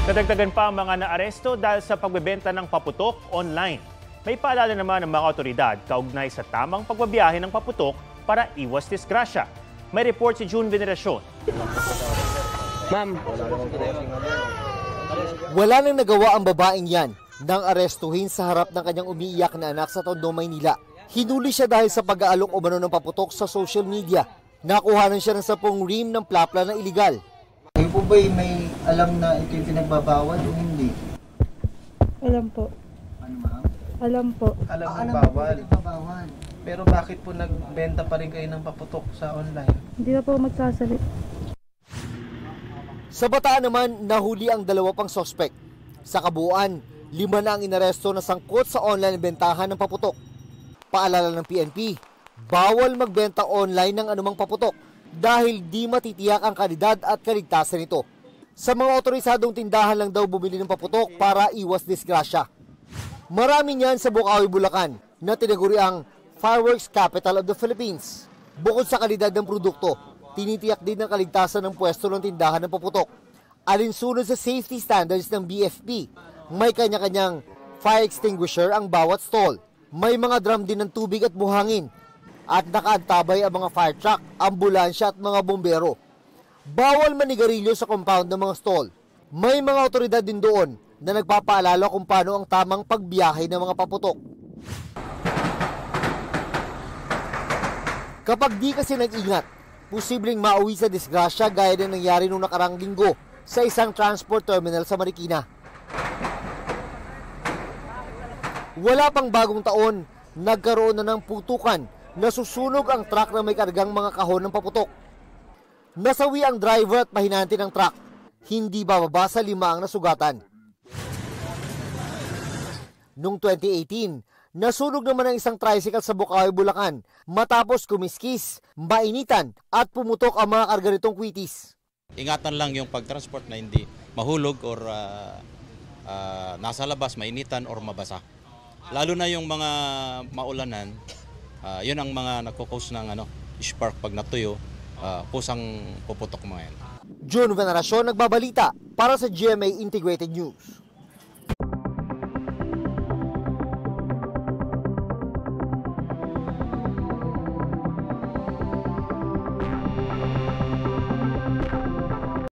Nadagdagan pa ang mga naaresto dahil sa pagbebenta ng paputok online. May paalala naman ng mga otoridad kaugnay sa tamang pagbabiyahe ng paputok para iwas disgrasya. May report si June Veneracion. Ma'am, wala nang nagawa ang babaeng yan nang arestuhin sa harap ng kanyang umiiyak na anak sa Tondo, Maynila. Hinuli siya dahil sa pag-aalok umano ng paputok sa social media. Nakuhanan siya ng 10 rim ng plapla na iligal. Kayo po ba may alam na ito yung pinagbabawal o hindi? Alam po. Ano ma'am? Alam po. Alam mo bawal. Pero bakit po nagbenta pa rin kayo ng paputok sa online? Hindi na po magsasalit. Sa Bataan naman, nahuli ang 2 pang sospek. Sa kabuuan, 5 na ang inaresto na sangkot sa online bentahan ng paputok. Paalala ng PNP, bawal magbenta online ng anumang paputok dahil di matitiyak ang kalidad at kaligtasan nito. Sa mga otorisadong tindahan lang daw bumili ng paputok para iwas disgrasya. Marami niyan sa Bukawi, Bulacan na tinaguri ang Fireworks Capital of the Philippines. Bukod sa kalidad ng produkto, tinitiyak din ang kaligtasan ng pwesto ng tindahan ng paputok. Alinsunod sa safety standards ng BFP, may kanya-kanyang fire extinguisher ang bawat stall. May mga drum din ng tubig at buhangin at nakaantabay ang mga fire truck, ambulansya at mga bombero. Bawal manigarilyo sa compound ng mga stall. May mga otoridad din doon na nagpapaalala kung paano ang tamang pagbiyahe ng mga paputok. Kapag di kasi nag-ingat, posibleng mauwi sa disgrasya gaya ng nangyari noong nakarang linggo sa isang transport terminal sa Marikina. Wala pang bagong taon, nagkaroon na ng putukan. Nasusunog ang truck na may kargang mga kahon ng paputok. Nasawi ang driver at pahinante ng truck. Hindi bababa sa 5 ang nasugatan. Noong 2018, nasunog naman ang isang tricycle sa Bukawi, Bulacan matapos kumiskis, mainitan at pumutok ang mga karga nitong kwitis. Ingatan lang yung pagtransport na hindi mahulog or nasa labas, mainitan or mabasa. Lalo na yung mga maulanan, yun ang mga nagkukos ng spark pag natuyo, kusang puputok mga yan. June Veneracion, nagbabalita para sa GMA Integrated News.